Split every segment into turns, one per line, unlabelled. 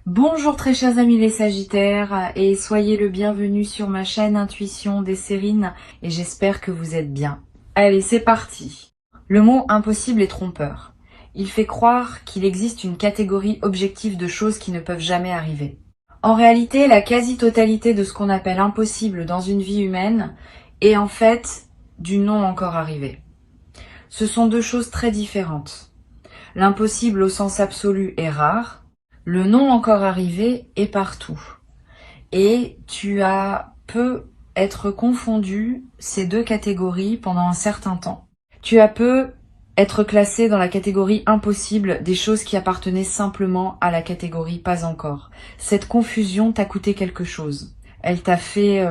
Bonjour très chers amis les Sagittaires et soyez le bienvenu sur ma chaîne Intuition des Sérines et j'espère que vous êtes bien. Allez, c'est parti. Le mot impossible est trompeur. Il fait croire qu'il existe une catégorie objective de choses qui ne peuvent jamais arriver. En réalité, la quasi-totalité de ce qu'on appelle impossible dans une vie humaine est en fait du non encore arrivé. Ce sont deux choses très différentes. L'impossible au sens absolu est rare. Le non encore arrivé est partout. Et peux être confondu ces deux catégories pendant un certain temps. Tu peux être classé dans la catégorie impossible des choses qui appartenaient simplement à la catégorie pas encore. Cette confusion t'a coûté quelque chose. Elle t'a fait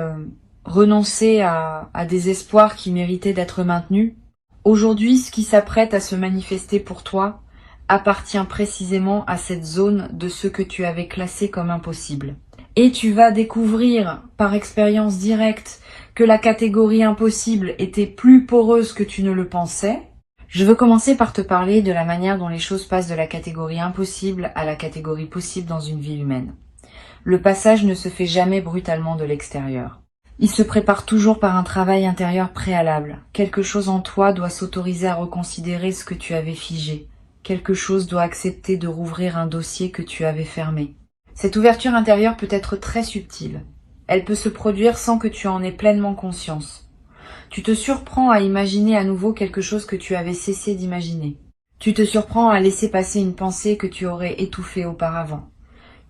renoncer à des espoirs qui méritaient d'être maintenus. Aujourd'hui, ce qui s'apprête à se manifester pour toi appartient précisément à cette zone de ce que tu avais classé comme impossible. Et tu vas découvrir par expérience directe que la catégorie impossible était plus poreuse que tu ne le pensais. Je veux commencer par te parler de la manière dont les choses passent de la catégorie impossible à la catégorie possible dans une vie humaine. Le passage ne se fait jamais brutalement de l'extérieur. Il se prépare toujours par un travail intérieur préalable. Quelque chose en toi doit s'autoriser à reconsidérer ce que tu avais figé. Quelque chose doit accepter de rouvrir un dossier que tu avais fermé. Cette ouverture intérieure peut être très subtile. Elle peut se produire sans que tu en aies pleinement conscience. Tu te surprends à imaginer à nouveau quelque chose que tu avais cessé d'imaginer. Tu te surprends à laisser passer une pensée que tu aurais étouffée auparavant.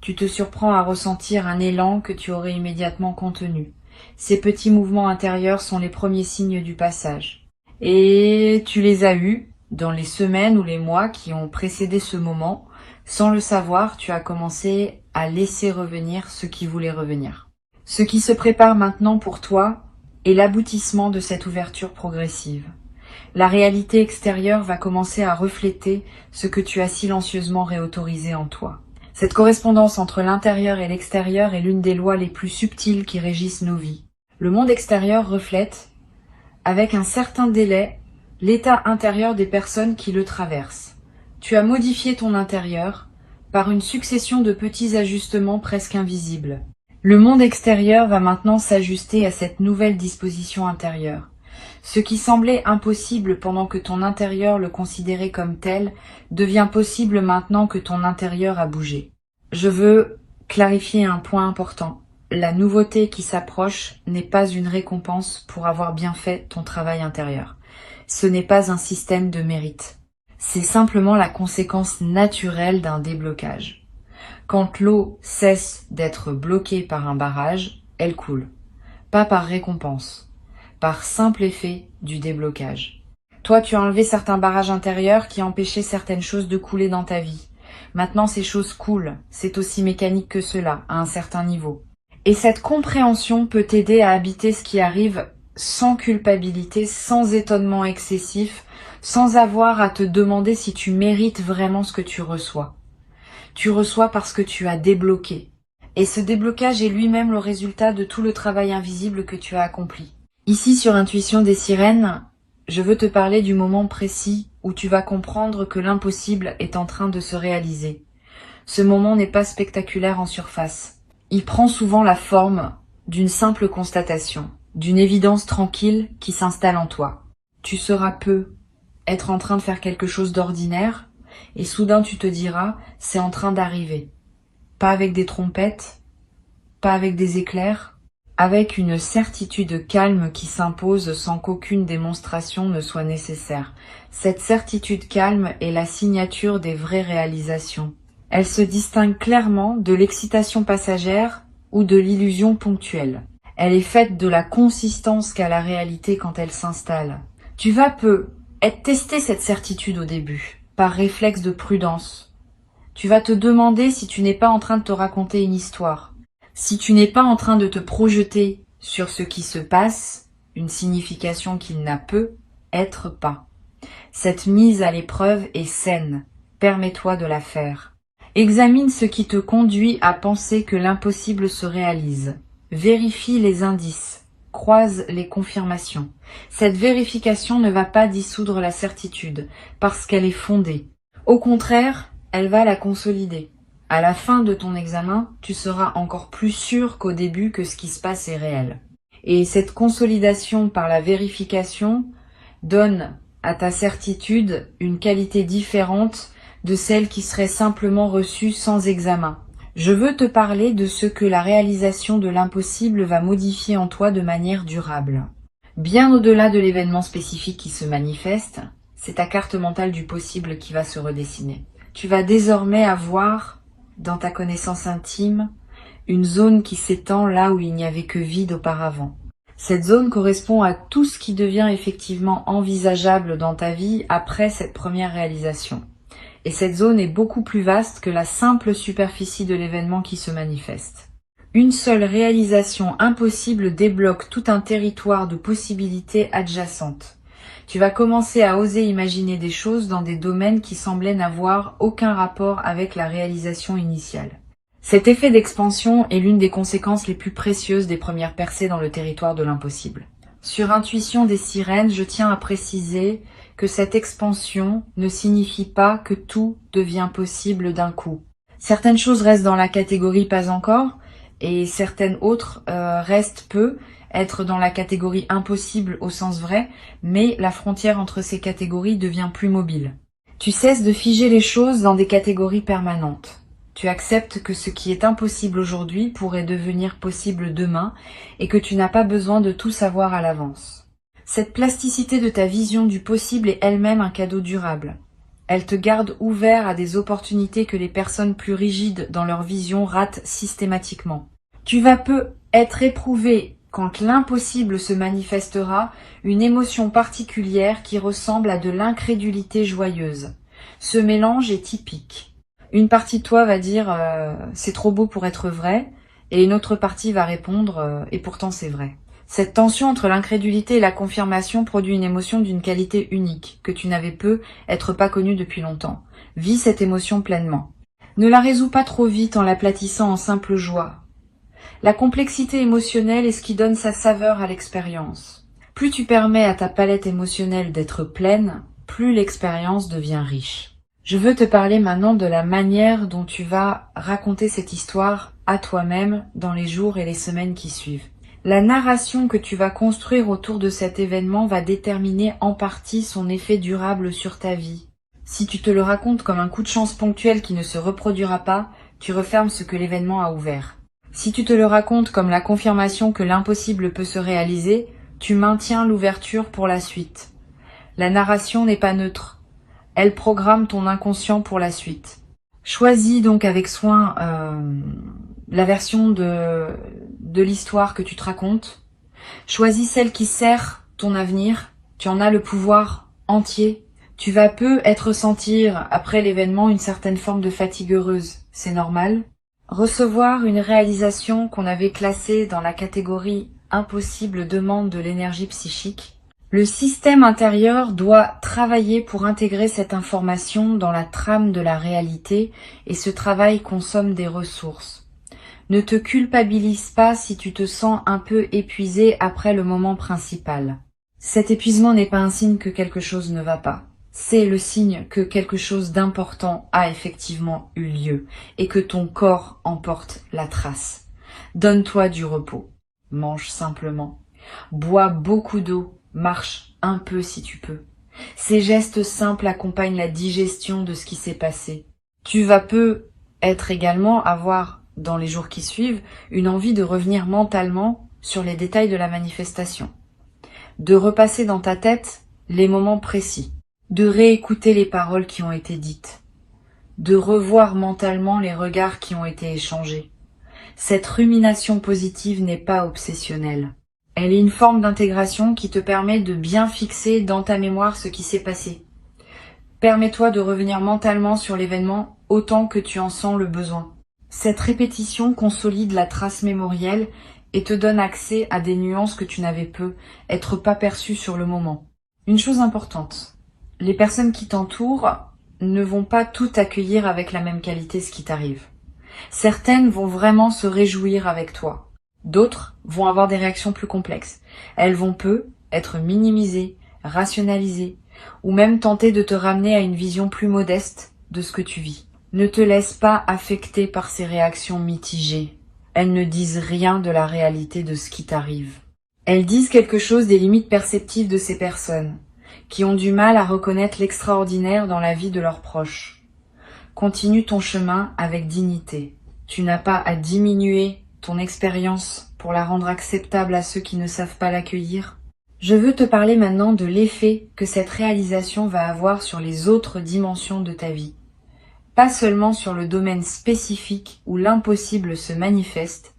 Tu te surprends à ressentir un élan que tu aurais immédiatement contenu. Ces petits mouvements intérieurs sont les premiers signes du passage. Et tu les as eus dans les semaines ou les mois qui ont précédé ce moment. Sans le savoir, tu as commencé à laisser revenir ce qui voulait revenir. Ce qui se prépare maintenant pour toi est l'aboutissement de cette ouverture progressive. La réalité extérieure va commencer à refléter ce que tu as silencieusement réautorisé en toi. Cette correspondance entre l'intérieur et l'extérieur est l'une des lois les plus subtiles qui régissent nos vies. Le monde extérieur reflète, avec un certain délai, l'état intérieur des personnes qui le traversent. Tu as modifié ton intérieur par une succession de petits ajustements presque invisibles. Le monde extérieur va maintenant s'ajuster à cette nouvelle disposition intérieure. Ce qui semblait impossible pendant que ton intérieur le considérait comme tel devient possible maintenant que ton intérieur a bougé. Je veux clarifier un point important. La nouveauté qui s'approche n'est pas une récompense pour avoir bien fait ton travail intérieur. Ce n'est pas un système de mérite. C'est simplement la conséquence naturelle d'un déblocage. Quand l'eau cesse d'être bloquée par un barrage, elle coule. Pas par récompense, par simple effet du déblocage. Toi, tu as enlevé certains barrages intérieurs qui empêchaient certaines choses de couler dans ta vie. Maintenant, ces choses coulent. C'est aussi mécanique que cela, à un certain niveau. Et cette compréhension peut t'aider à habiter ce qui arrive sans culpabilité, sans étonnement excessif, sans avoir à te demander si tu mérites vraiment ce que tu reçois. Tu reçois parce que tu as débloqué. Et ce déblocage est lui-même le résultat de tout le travail invisible que tu as accompli. Ici, sur Intuition des Sirènes, je veux te parler du moment précis où tu vas comprendre que l'impossible est en train de se réaliser. Ce moment n'est pas spectaculaire en surface. Il prend souvent la forme d'une simple constatation, d'une évidence tranquille qui s'installe en toi. Tu sauras peu être en train de faire quelque chose d'ordinaire, et soudain tu te diras, c'est en train d'arriver. Pas avec des trompettes, pas avec des éclairs, avec une certitude calme qui s'impose sans qu'aucune démonstration ne soit nécessaire. Cette certitude calme est la signature des vraies réalisations. Elle se distingue clairement de l'excitation passagère ou de l'illusion ponctuelle. Elle est faite de la consistance qu'a la réalité quand elle s'installe. Tu vas tester cette certitude au début, par réflexe de prudence. Tu vas te demander si tu n'es pas en train de te raconter une histoire, si tu n'es pas en train de te projeter sur ce qui se passe, une signification qu'il n'a peut être pas. Cette mise à l'épreuve est saine, permets-toi de la faire. Examine ce qui te conduit à penser que l'impossible se réalise. Vérifie les indices, croise les confirmations. Cette vérification ne va pas dissoudre la certitude, parce qu'elle est fondée. Au contraire, elle va la consolider. À la fin de ton examen, tu seras encore plus sûr qu'au début que ce qui se passe est réel. Et cette consolidation par la vérification donne à ta certitude une qualité différente de celle qui serait simplement reçue sans examen. Je veux te parler de ce que la réalisation de l'impossible va modifier en toi de manière durable. Bien au-delà de l'événement spécifique qui se manifeste, c'est ta carte mentale du possible qui va se redessiner. Tu vas désormais avoir, dans ta connaissance intime, une zone qui s'étend là où il n'y avait que vide auparavant. Cette zone correspond à tout ce qui devient effectivement envisageable dans ta vie après cette première réalisation. Et cette zone est beaucoup plus vaste que la simple superficie de l'événement qui se manifeste. Une seule réalisation impossible débloque tout un territoire de possibilités adjacentes. Tu vas commencer à oser imaginer des choses dans des domaines qui semblaient n'avoir aucun rapport avec la réalisation initiale. Cet effet d'expansion est l'une des conséquences les plus précieuses des premières percées dans le territoire de l'impossible. Sur Intuition des sirènes, je tiens à préciser que cette expansion ne signifie pas que tout devient possible d'un coup. Certaines choses restent dans la catégorie pas encore, et certaines autres restent être dans la catégorie impossible au sens vrai, mais la frontière entre ces catégories devient plus mobile. Tu cesses de figer les choses dans des catégories permanentes. Tu acceptes que ce qui est impossible aujourd'hui pourrait devenir possible demain et que tu n'as pas besoin de tout savoir à l'avance. Cette plasticité de ta vision du possible est elle-même un cadeau durable. Elle te garde ouvert à des opportunités que les personnes plus rigides dans leur vision ratent systématiquement. Tu vas peu être éprouvé quand l'impossible se manifestera, une émotion particulière qui ressemble à de l'incrédulité joyeuse. Ce mélange est typique. Une partie de toi va dire c'est trop beau pour être vrai, et une autre partie va répondre et pourtant c'est vrai. Cette tension entre l'incrédulité et la confirmation produit une émotion d'une qualité unique, que tu n'avais être pas connue depuis longtemps. Vis cette émotion pleinement. Ne la résous pas trop vite en l'aplatissant en simple joie. La complexité émotionnelle est ce qui donne sa saveur à l'expérience. Plus tu permets à ta palette émotionnelle d'être pleine, plus l'expérience devient riche. Je veux te parler maintenant de la manière dont tu vas raconter cette histoire à toi-même dans les jours et les semaines qui suivent. La narration que tu vas construire autour de cet événement va déterminer en partie son effet durable sur ta vie. Si tu te le racontes comme un coup de chance ponctuel qui ne se reproduira pas, tu refermes ce que l'événement a ouvert. Si tu te le racontes comme la confirmation que l'impossible peut se réaliser, tu maintiens l'ouverture pour la suite. La narration n'est pas neutre. Elle programme ton inconscient pour la suite. Choisis donc avec soin la version de l'histoire que tu te racontes. Choisis celle qui sert ton avenir. Tu en as le pouvoir entier. Tu vas ressentir après l'événement une certaine forme de fatigue heureuse. C'est normal. Recevoir une réalisation qu'on avait classée dans la catégorie impossible demande de l'énergie psychique. Le système intérieur doit travailler pour intégrer cette information dans la trame de la réalité et ce travail consomme des ressources. Ne te culpabilise pas si tu te sens un peu épuisé après le moment principal. Cet épuisement n'est pas un signe que quelque chose ne va pas. C'est le signe que quelque chose d'important a effectivement eu lieu et que ton corps en porte la trace. Donne-toi du repos. Mange simplement. Bois beaucoup d'eau. Marche un peu si tu peux. Ces gestes simples accompagnent la digestion de ce qui s'est passé. Tu vas être également avoir, dans les jours qui suivent, une envie de revenir mentalement sur les détails de la manifestation. De repasser dans ta tête les moments précis. De réécouter les paroles qui ont été dites. De revoir mentalement les regards qui ont été échangés. Cette rumination positive n'est pas obsessionnelle. Elle est une forme d'intégration qui te permet de bien fixer dans ta mémoire ce qui s'est passé. Permets-toi de revenir mentalement sur l'événement autant que tu en sens le besoin. Cette répétition consolide la trace mémorielle et te donne accès à des nuances que tu n'avais être pas perçues sur le moment. Une chose importante, les personnes qui t'entourent ne vont pas tout accueillir avec la même qualité ce qui t'arrive. Certaines vont vraiment se réjouir avec toi. D'autres vont avoir des réactions plus complexes. Elles vont être minimisées, rationalisées, ou même tenter de te ramener à une vision plus modeste de ce que tu vis. Ne te laisse pas affecter par ces réactions mitigées. Elles ne disent rien de la réalité de ce qui t'arrive. Elles disent quelque chose des limites perceptives de ces personnes, qui ont du mal à reconnaître l'extraordinaire dans la vie de leurs proches. Continue ton chemin avec dignité. Tu n'as pas à diminuer ton expérience pour la rendre acceptable à ceux qui ne savent pas l'accueillir. Je veux te parler maintenant de l'effet que cette réalisation va avoir sur les autres dimensions de ta vie. Pas seulement sur le domaine spécifique où l'impossible se manifeste,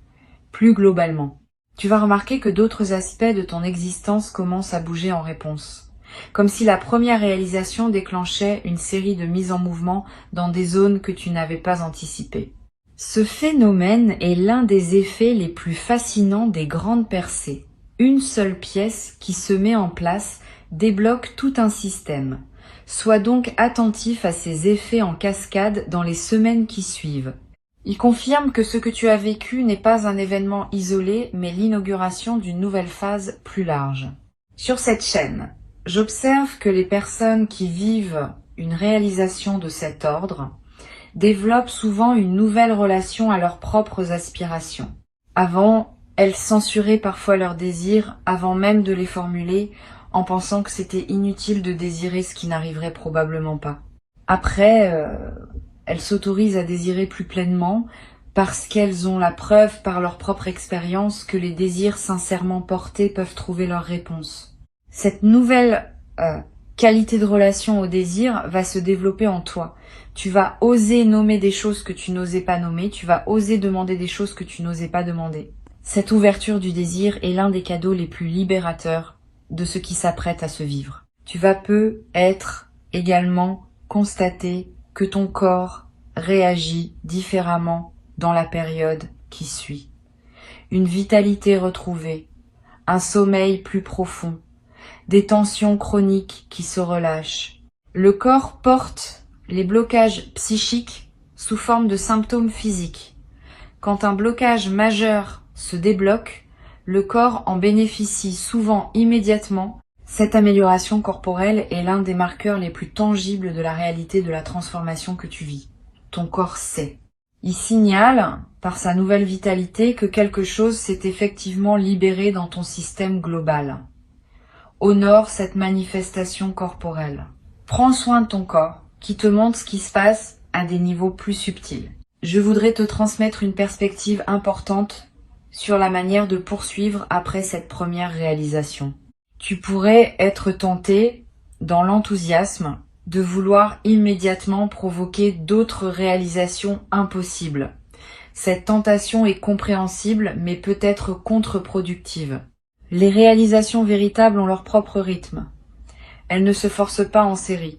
plus globalement. Tu vas remarquer que d'autres aspects de ton existence commencent à bouger en réponse. Comme si la première réalisation déclenchait une série de mises en mouvement dans des zones que tu n'avais pas anticipées. Ce phénomène est l'un des effets les plus fascinants des grandes percées. Une seule pièce qui se met en place débloque tout un système. Sois donc attentif à ces effets en cascade dans les semaines qui suivent. Il confirme que ce que tu as vécu n'est pas un événement isolé, mais l'inauguration d'une nouvelle phase plus large. Sur cette chaîne, j'observe que les personnes qui vivent une réalisation de cet ordre développent souvent une nouvelle relation à leurs propres aspirations. Avant, elles censuraient parfois leurs désirs avant même de les formuler, en pensant que c'était inutile de désirer ce qui n'arriverait probablement pas. Après, elles s'autorisent à désirer plus pleinement parce qu'elles ont la preuve par leur propre expérience que les désirs sincèrement portés peuvent trouver leur réponse. Cette nouvelle qualité de relation au désir va se développer en toi. Tu vas oser nommer des choses que tu n'osais pas nommer, tu vas oser demander des choses que tu n'osais pas demander. Cette ouverture du désir est l'un des cadeaux les plus libérateurs de ce qui s'apprête à se vivre. Tu vas peut-être également constater que ton corps réagit différemment dans la période qui suit. Une vitalité retrouvée, un sommeil plus profond, des tensions chroniques qui se relâchent. Le corps porte les blocages psychiques sous forme de symptômes physiques. Quand un blocage majeur se débloque, le corps en bénéficie souvent immédiatement. Cette amélioration corporelle est l'un des marqueurs les plus tangibles de la réalité de la transformation que tu vis. Ton corps sait. Il signale, par sa nouvelle vitalité, que quelque chose s'est effectivement libéré dans ton système global. Honore cette manifestation corporelle. Prends soin de ton corps, qui te montre ce qui se passe à des niveaux plus subtils. Je voudrais te transmettre une perspective importante sur la manière de poursuivre après cette première réalisation. Tu pourrais être tenté, dans l'enthousiasme, de vouloir immédiatement provoquer d'autres réalisations impossibles. Cette tentation est compréhensible, mais peut être contre-productive. Les réalisations véritables ont leur propre rythme. Elles ne se forcent pas en série.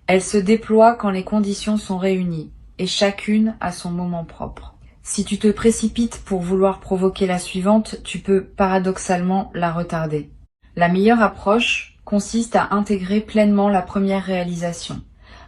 Elles se déploient quand les conditions sont réunies, et chacune a son moment propre. Si tu te précipites pour vouloir provoquer la suivante, tu peux paradoxalement la retarder. La meilleure approche consiste à intégrer pleinement la première réalisation,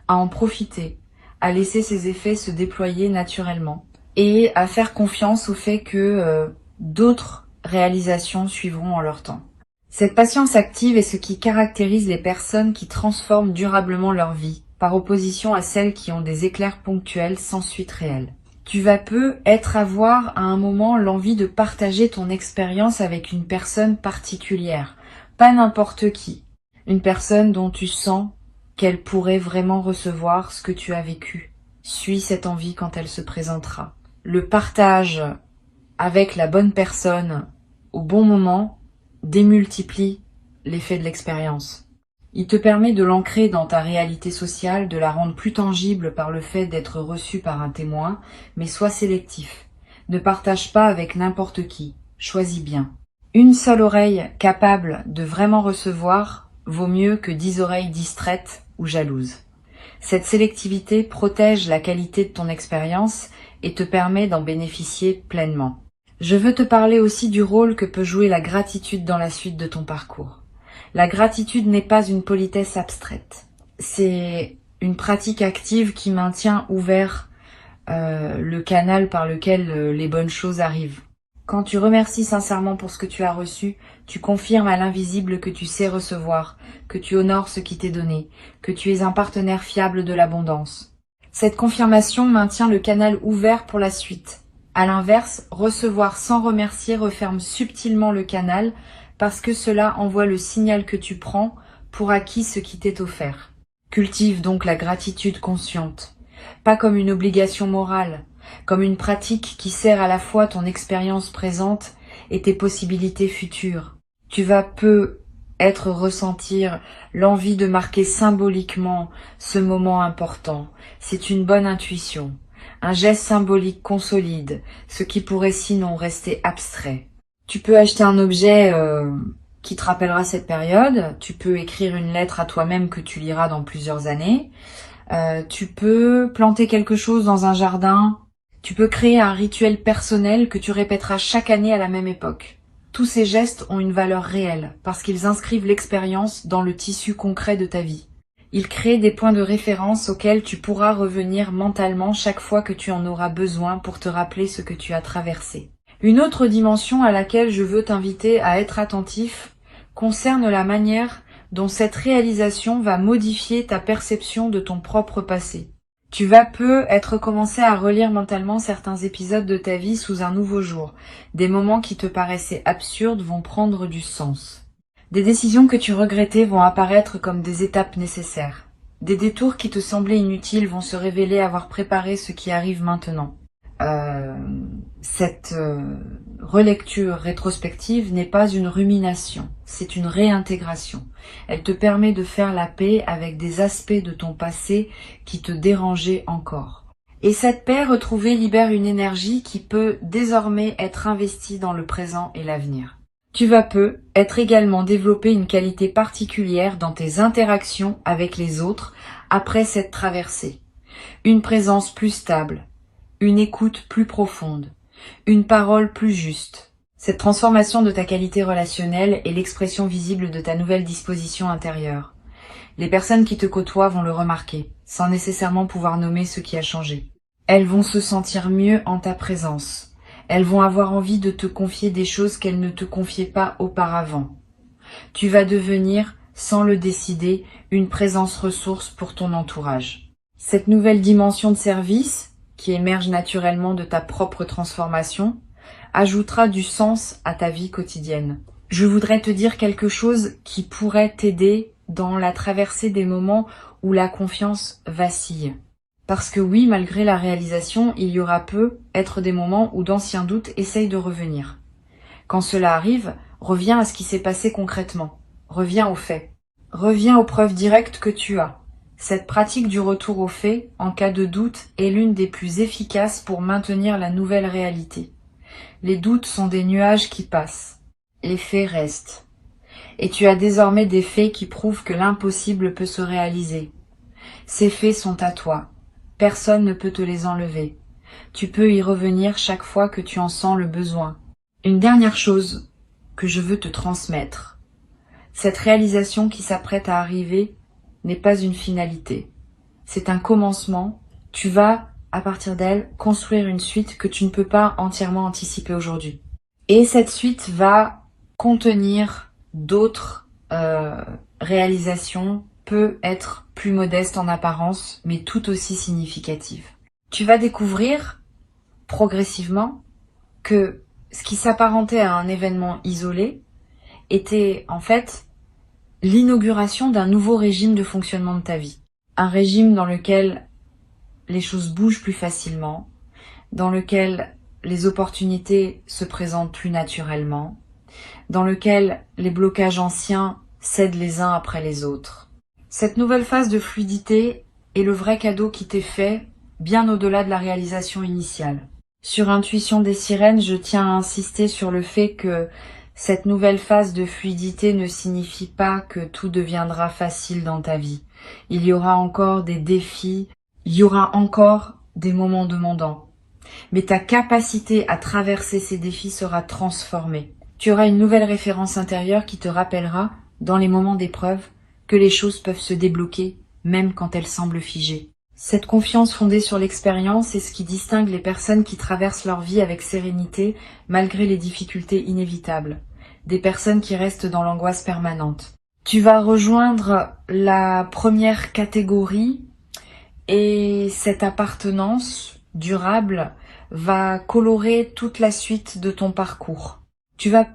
à en profiter, à laisser ses effets se déployer naturellement et à faire confiance au fait que d'autres réalisations suivront en leur temps. Cette patience active est ce qui caractérise les personnes qui transforment durablement leur vie, par opposition à celles qui ont des éclairs ponctuels sans suite réelle. Tu vas peut-être avoir à un moment l'envie de partager ton expérience avec une personne particulière, pas n'importe qui, une personne dont tu sens qu'elle pourrait vraiment recevoir ce que tu as vécu. Suis cette envie quand elle se présentera. Le partage avec la bonne personne au bon moment démultiplie l'effet de l'expérience. Il te permet de l'ancrer dans ta réalité sociale, de la rendre plus tangible par le fait d'être reçu par un témoin, mais sois sélectif. Ne partage pas avec n'importe qui. Choisis bien. Une seule oreille capable de vraiment recevoir vaut mieux que 10 oreilles distraites ou jalouses. Cette sélectivité protège la qualité de ton expérience et te permet d'en bénéficier pleinement. Je veux te parler aussi du rôle que peut jouer la gratitude dans la suite de ton parcours. La gratitude n'est pas une politesse abstraite. C'est une pratique active qui maintient ouvert le canal par lequel les bonnes choses arrivent. Quand tu remercies sincèrement pour ce que tu as reçu, tu confirmes à l'invisible que tu sais recevoir, que tu honores ce qui t'est donné, que tu es un partenaire fiable de l'abondance. Cette confirmation maintient le canal ouvert pour la suite. À l'inverse, recevoir sans remercier referme subtilement le canal parce que cela envoie le signal que tu prends pour acquis ce qui t'est offert. Cultive donc la gratitude consciente, pas comme une obligation morale, comme une pratique qui sert à la fois ton expérience présente et tes possibilités futures. Tu vas peut-être ressentir l'envie de marquer symboliquement ce moment important. C'est une bonne intuition. Un geste symbolique consolide ce qui pourrait sinon rester abstrait. Tu peux acheter un objet qui te rappellera cette période. Tu peux écrire une lettre à toi-même que tu liras dans plusieurs années. Tu peux planter quelque chose dans un jardin. Tu peux créer un rituel personnel que tu répéteras chaque année à la même époque. Tous ces gestes ont une valeur réelle parce qu'ils inscrivent l'expérience dans le tissu concret de ta vie. Ils créent des points de référence auxquels tu pourras revenir mentalement chaque fois que tu en auras besoin pour te rappeler ce que tu as traversé. Une autre dimension à laquelle je veux t'inviter à être attentif concerne la manière dont cette réalisation va modifier ta perception de ton propre passé. Tu vas peut-être commencer à relire mentalement certains épisodes de ta vie sous un nouveau jour. Des moments qui te paraissaient absurdes vont prendre du sens. Des décisions que tu regrettais vont apparaître comme des étapes nécessaires. Des détours qui te semblaient inutiles vont se révéler avoir préparé ce qui arrive maintenant. Cette relecture rétrospective n'est pas une rumination, c'est une réintégration. Elle te permet de faire la paix avec des aspects de ton passé qui te dérangeaient encore. Et cette paix retrouvée libère une énergie qui peut désormais être investie dans le présent et l'avenir. Tu vas peut-être également développer une qualité particulière dans tes interactions avec les autres après cette traversée. Une présence plus stable, une écoute plus profonde, une parole plus juste. Cette transformation de ta qualité relationnelle est l'expression visible de ta nouvelle disposition intérieure. Les personnes qui te côtoient vont le remarquer, sans nécessairement pouvoir nommer ce qui a changé. Elles vont se sentir mieux en ta présence. Elles vont avoir envie de te confier des choses qu'elles ne te confiaient pas auparavant. Tu vas devenir, sans le décider, une présence ressource pour ton entourage. Cette nouvelle dimension de service, qui émerge naturellement de ta propre transformation, ajoutera du sens à ta vie quotidienne. Je voudrais te dire quelque chose qui pourrait t'aider dans la traversée des moments où la confiance vacille. Parce que oui, malgré la réalisation, il y aura peut-être des moments où d'anciens doutes essayent de revenir. Quand cela arrive, reviens à ce qui s'est passé concrètement. Reviens aux faits. Reviens aux preuves directes que tu as. Cette pratique du retour aux faits, en cas de doute, est l'une des plus efficaces pour maintenir la nouvelle réalité. Les doutes sont des nuages qui passent. Les faits restent. Et tu as désormais des faits qui prouvent que l'impossible peut se réaliser. Ces faits sont à toi. Personne ne peut te les enlever. Tu peux y revenir chaque fois que tu en sens le besoin. Une dernière chose que je veux te transmettre. Cette réalisation qui s'apprête à arriver n'est pas une finalité. C'est un commencement. Tu vas, à partir d'elle, construire une suite que tu ne peux pas entièrement anticiper aujourd'hui. Et cette suite va contenir d'autres réalisations, peut être plus modestes en apparence, mais tout aussi significatives. Tu vas découvrir progressivement que ce qui s'apparentait à un événement isolé était en fait l'inauguration d'un nouveau régime de fonctionnement de ta vie. Un régime dans lequel les choses bougent plus facilement, dans lequel les opportunités se présentent plus naturellement, dans lequel les blocages anciens cèdent les uns après les autres. Cette nouvelle phase de fluidité est le vrai cadeau qui t'est fait, bien au-delà de la réalisation initiale. Sur Intuition des Sirènes, je tiens à insister sur le fait que cette nouvelle phase de fluidité ne signifie pas que tout deviendra facile dans ta vie. Il y aura encore des défis, il y aura encore des moments demandants. Mais ta capacité à traverser ces défis sera transformée. Tu auras une nouvelle référence intérieure qui te rappellera, dans les moments d'épreuve, que les choses peuvent se débloquer, même quand elles semblent figées. Cette confiance fondée sur l'expérience est ce qui distingue les personnes qui traversent leur vie avec sérénité, malgré les difficultés inévitables. Des personnes qui restent dans l'angoisse permanente. Tu vas rejoindre la première catégorie Et cette appartenance durable va colorer toute la suite de ton parcours. Tu vas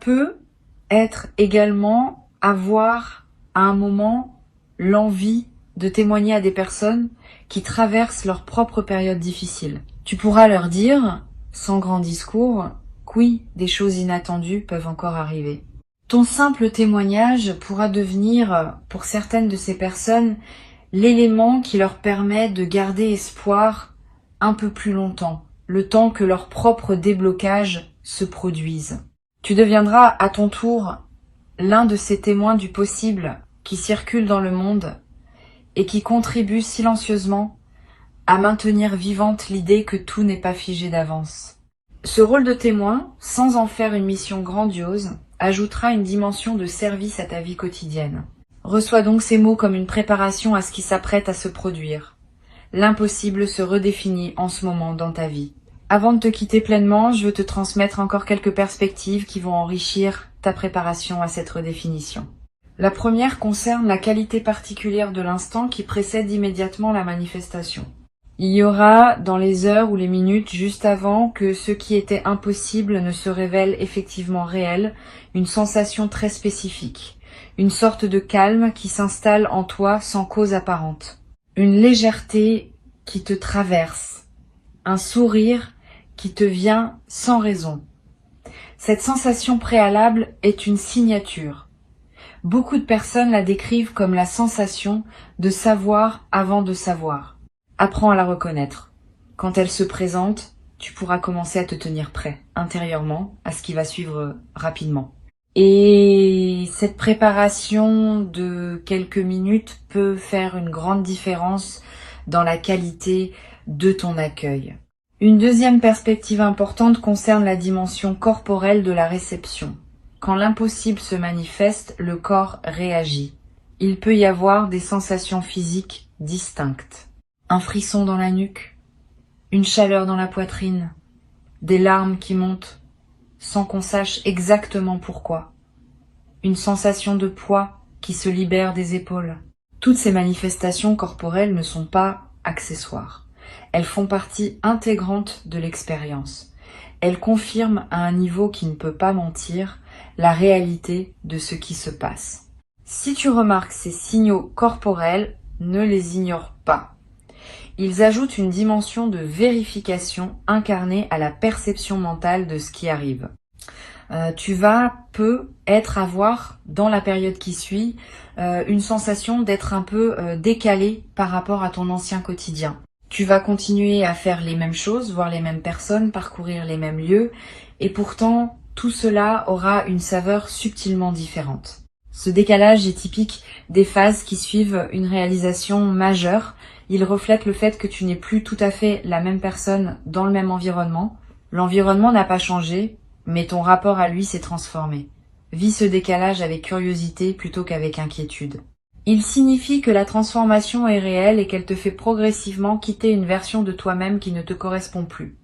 être également avoir à un moment l'envie de témoigner à des personnes qui traversent leur propre période difficile. Tu pourras leur dire, sans grand discours, que oui, des choses inattendues peuvent encore arriver. Ton simple témoignage pourra devenir, pour certaines de ces personnes, l'élément qui leur permet de garder espoir un peu plus longtemps, le temps que leur propre déblocage se produise. Tu deviendras à ton tour l'un de ces témoins du possible qui circulent dans le monde et qui contribuent silencieusement à maintenir vivante l'idée que tout n'est pas figé d'avance. Ce rôle de témoin, sans en faire une mission grandiose, ajoutera une dimension de service à ta vie quotidienne. Reçois donc ces mots comme une préparation à ce qui s'apprête à se produire. L'impossible se redéfinit en ce moment dans ta vie. Avant de te quitter pleinement, je veux te transmettre encore quelques perspectives qui vont enrichir ta préparation à cette redéfinition. La première concerne la qualité particulière de l'instant qui précède immédiatement la manifestation. Il y aura, dans les heures ou les minutes juste avant que ce qui était impossible ne se révèle effectivement réel, une sensation très spécifique, une sorte de calme qui s'installe en toi sans cause apparente, une légèreté qui te traverse, un sourire qui te vient sans raison. Cette sensation préalable est une signature. Beaucoup de personnes la décrivent comme la sensation de savoir avant de savoir. Apprends à la reconnaître. Quand elle se présente, tu pourras commencer à te tenir prêt, intérieurement, à ce qui va suivre rapidement. Et cette préparation de quelques minutes peut faire une grande différence dans la qualité de ton accueil. Une deuxième perspective importante concerne la dimension corporelle de la réception. Quand l'impossible se manifeste, le corps réagit. Il peut y avoir des sensations physiques distinctes. Un frisson dans la nuque, une chaleur dans la poitrine, des larmes qui montent, sans qu'on sache exactement pourquoi. Une sensation de poids qui se libère des épaules. Toutes ces manifestations corporelles ne sont pas accessoires. Elles font partie intégrante de l'expérience. Elles confirment à un niveau qui ne peut pas mentir la réalité de ce qui se passe. Si tu remarques ces signaux corporels, ne les ignore pas. Ils ajoutent une dimension de vérification incarnée à la perception mentale de ce qui arrive. Tu vas avoir, dans la période qui suit, une sensation d'être un peu décalé par rapport à ton ancien quotidien. Tu vas continuer à faire les mêmes choses, voir les mêmes personnes, parcourir les mêmes lieux, et pourtant, tout cela aura une saveur subtilement différente. Ce décalage est typique des phases qui suivent une réalisation majeure. Il reflète le fait que tu n'es plus tout à fait la même personne dans le même environnement. L'environnement n'a pas changé, mais ton rapport à lui s'est transformé. Vis ce décalage avec curiosité plutôt qu'avec inquiétude. Il signifie que la transformation est réelle et qu'elle te fait progressivement quitter une version de toi-même qui ne te correspond plus.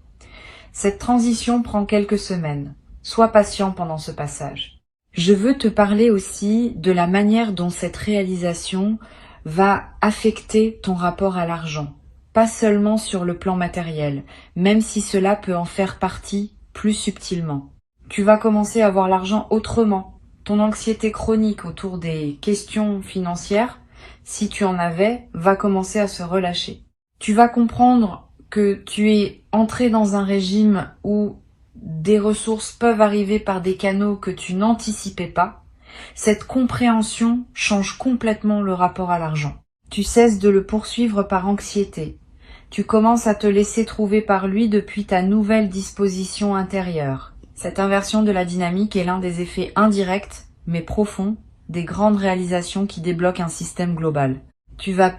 Cette transition prend quelques semaines. Sois patient pendant ce passage. Je veux te parler aussi de la manière dont cette réalisation va affecter ton rapport à l'argent. Pas seulement sur le plan matériel, même si cela peut en faire partie plus subtilement. Tu vas commencer à voir l'argent autrement. Ton anxiété chronique autour des questions financières, si tu en avais, va commencer à se relâcher. Tu vas comprendre que tu es entré dans un régime où des ressources peuvent arriver par des canaux que tu n'anticipais pas. Cette compréhension change complètement le rapport à l'argent. Tu cesses de le poursuivre par anxiété. Tu commences à te laisser trouver par lui depuis ta nouvelle disposition intérieure. Cette inversion de la dynamique est l'un des effets indirects, mais profonds, des grandes réalisations qui débloquent un système global. Tu vas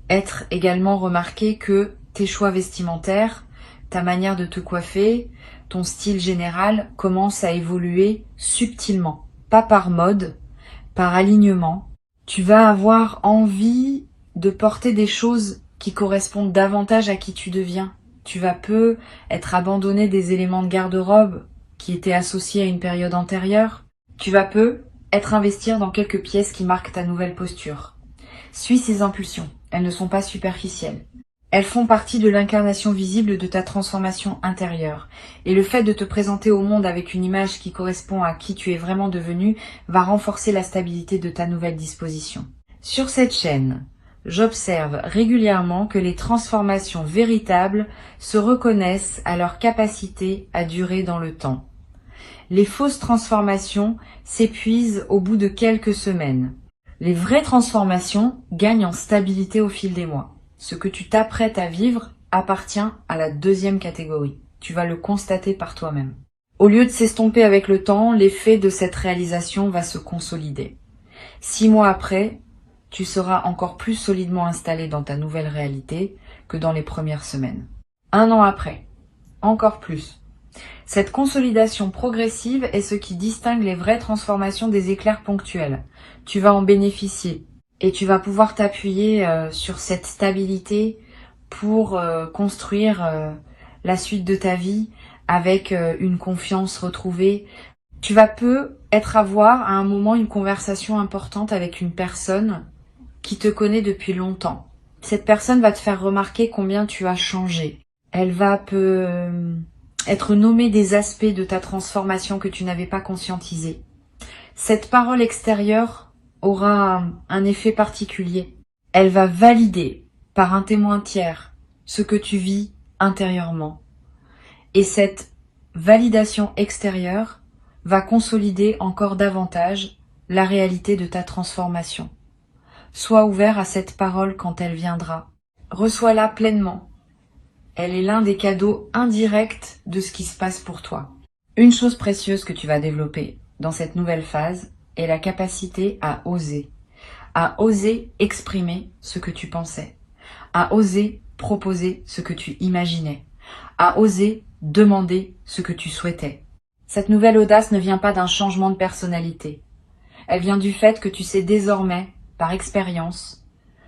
être également remarqué que tes choix vestimentaires, ta manière de te coiffer, ton style général commence à évoluer subtilement, pas par mode, par alignement. Tu vas avoir envie de porter des choses qui correspondent davantage à qui tu deviens. Tu vas être abandonné des éléments de garde-robe qui étaient associés à une période antérieure. Tu vas être investir dans quelques pièces qui marquent ta nouvelle posture. Suis ces impulsions, elles ne sont pas superficielles. Elles font partie de l'incarnation visible de ta transformation intérieure. Et le fait de te présenter au monde avec une image qui correspond à qui tu es vraiment devenu va renforcer la stabilité de ta nouvelle disposition. Sur cette chaîne, j'observe régulièrement que les transformations véritables se reconnaissent à leur capacité à durer dans le temps. Les fausses transformations s'épuisent au bout de quelques semaines. Les vraies transformations gagnent en stabilité au fil des mois. Ce que tu t'apprêtes à vivre appartient à la deuxième catégorie. Tu vas le constater par toi-même. Au lieu de s'estomper avec le temps, l'effet de cette réalisation va se consolider. 6 mois après, tu seras encore plus solidement installé dans ta nouvelle réalité que dans les premières semaines. 1 an après, encore plus. Cette consolidation progressive est ce qui distingue les vraies transformations des éclairs ponctuels. Tu vas en bénéficier. Et tu vas pouvoir t'appuyer sur cette stabilité pour construire la suite de ta vie avec une confiance retrouvée. Tu vas avoir à un moment une conversation importante avec une personne qui te connaît depuis longtemps. Cette personne va te faire remarquer combien tu as changé. Elle va être nommée des aspects de ta transformation que tu n'avais pas conscientisé. Cette parole extérieure aura un effet particulier. Elle va valider par un témoin tiers ce que tu vis intérieurement. Et cette validation extérieure va consolider encore davantage la réalité de ta transformation. Sois ouvert à cette parole quand elle viendra. Reçois-la pleinement. Elle est l'un des cadeaux indirects de ce qui se passe pour toi. Une chose précieuse que tu vas développer dans cette nouvelle phase est la capacité à oser exprimer ce que tu pensais, à oser proposer ce que tu imaginais, à oser demander ce que tu souhaitais. Cette nouvelle audace ne vient pas d'un changement de personnalité. Elle vient du fait que tu sais désormais, par expérience,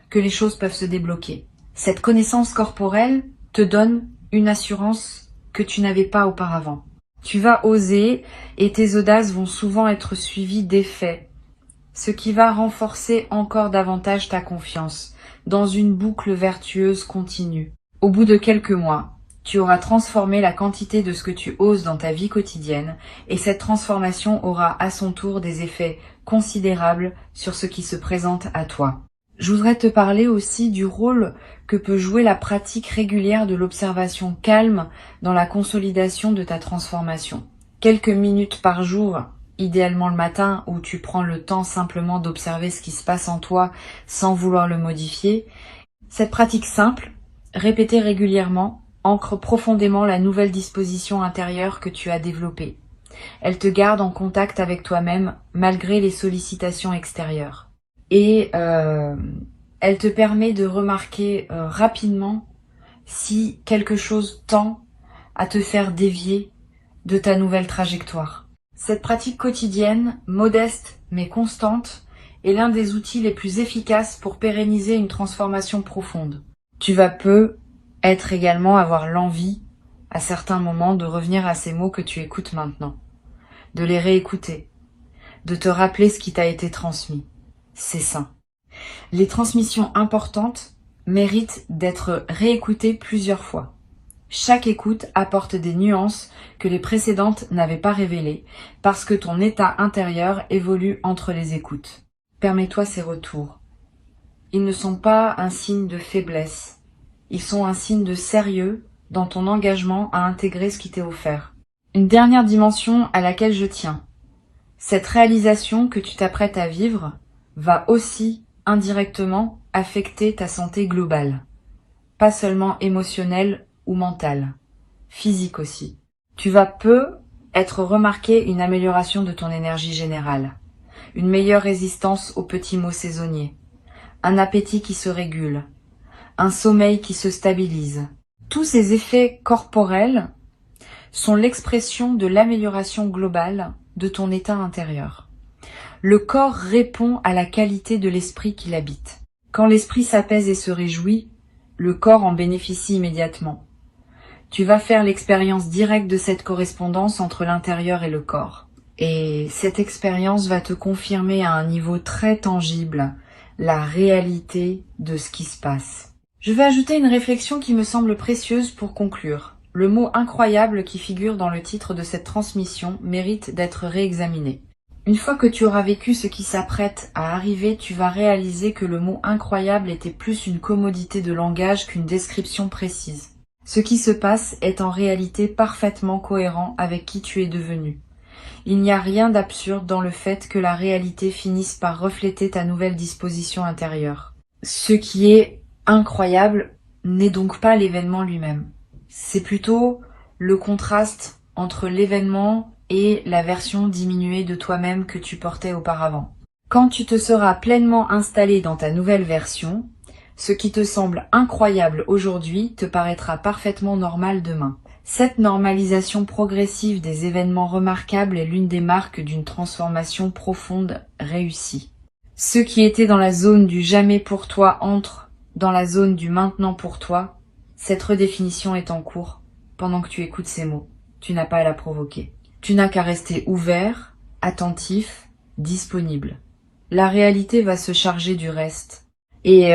que les choses peuvent se débloquer. Cette connaissance corporelle te donne une assurance que tu n'avais pas auparavant. Tu vas oser et tes audaces vont souvent être suivies d'effets, ce qui va renforcer encore davantage ta confiance dans une boucle vertueuse continue. Au bout de quelques mois, tu auras transformé la quantité de ce que tu oses dans ta vie quotidienne et cette transformation aura à son tour des effets considérables sur ce qui se présente à toi. Je voudrais te parler aussi du rôle que peut jouer la pratique régulière de l'observation calme dans la consolidation de ta transformation. Quelques minutes par jour, idéalement le matin, où tu prends le temps simplement d'observer ce qui se passe en toi sans vouloir le modifier. Cette pratique simple, répétée régulièrement, ancre profondément la nouvelle disposition intérieure que tu as développée. Elle te garde en contact avec toi-même malgré les sollicitations extérieures. Et elle te permet de remarquer rapidement si quelque chose tend à te faire dévier de ta nouvelle trajectoire. Cette pratique quotidienne, modeste mais constante, est l'un des outils les plus efficaces pour pérenniser une transformation profonde. Tu vas être également avoir l'envie, à certains moments, de revenir à ces mots que tu écoutes maintenant, de les réécouter, de te rappeler ce qui t'a été transmis. C'est sain. Les transmissions importantes méritent d'être réécoutées plusieurs fois. Chaque écoute apporte des nuances que les précédentes n'avaient pas révélées parce que ton état intérieur évolue entre les écoutes. Permets-toi ces retours. Ils ne sont pas un signe de faiblesse. Ils sont un signe de sérieux dans ton engagement à intégrer ce qui t'est offert. Une dernière dimension à laquelle je tiens. Cette réalisation que tu t'apprêtes à vivre va aussi indirectement affecter ta santé globale. Pas seulement émotionnelle ou mentale, physique aussi. Tu vas être remarqué une amélioration de ton énergie générale, une meilleure résistance aux petits maux saisonniers, un appétit qui se régule, un sommeil qui se stabilise. Tous ces effets corporels sont l'expression de l'amélioration globale de ton état intérieur. Le corps répond à la qualité de l'esprit qui l'habite. Quand l'esprit s'apaise et se réjouit, le corps en bénéficie immédiatement. Tu vas faire l'expérience directe de cette correspondance entre l'intérieur et le corps. Et cette expérience va te confirmer à un niveau très tangible la réalité de ce qui se passe. Je vais ajouter une réflexion qui me semble précieuse pour conclure. Le mot incroyable qui figure dans le titre de cette transmission mérite d'être réexaminé. Une fois que tu auras vécu ce qui s'apprête à arriver, tu vas réaliser que le mot incroyable était plus une commodité de langage qu'une description précise. Ce qui se passe est en réalité parfaitement cohérent avec qui tu es devenu. Il n'y a rien d'absurde dans le fait que la réalité finisse par refléter ta nouvelle disposition intérieure. Ce qui est incroyable n'est donc pas l'événement lui-même. C'est plutôt le contraste entre l'événement et la version diminuée de toi-même que tu portais auparavant. Quand tu te seras pleinement installé dans ta nouvelle version, ce qui te semble incroyable aujourd'hui te paraîtra parfaitement normal demain. Cette normalisation progressive des événements remarquables est l'une des marques d'une transformation profonde réussie. Ceux qui étaient dans la zone du jamais pour toi entrent dans la zone du maintenant pour toi. Cette redéfinition est en cours pendant que tu écoutes ces mots. Tu n'as pas à la provoquer. Tu n'as qu'à rester ouvert, attentif, disponible. La réalité va se charger du reste. Et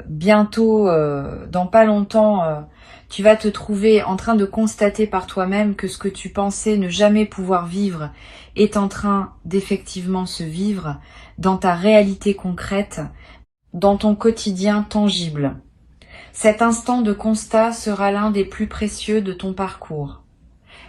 bientôt, dans pas longtemps, tu vas te trouver en train de constater par toi-même que ce que tu pensais ne jamais pouvoir vivre est en train d'effectivement se vivre dans ta réalité concrète, dans ton quotidien tangible. Cet instant de constat sera l'un des plus précieux de ton parcours.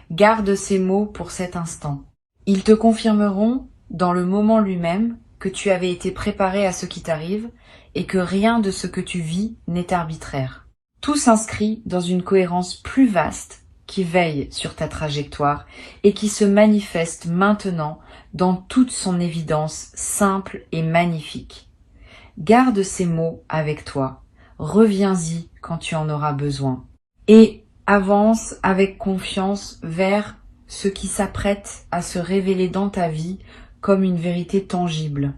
Garde ces mots pour cet instant. Ils te confirmeront, dans le moment lui-même, que tu avais été préparé à ce qui t'arrive et que rien de ce que tu vis n'est arbitraire. Tout s'inscrit dans une cohérence plus vaste qui veille sur ta trajectoire et qui se manifeste maintenant dans toute son évidence simple et magnifique. Garde ces mots avec toi, reviens-y quand tu en auras besoin et avance avec confiance vers ce qui s'apprête à se révéler dans ta vie comme une vérité tangible.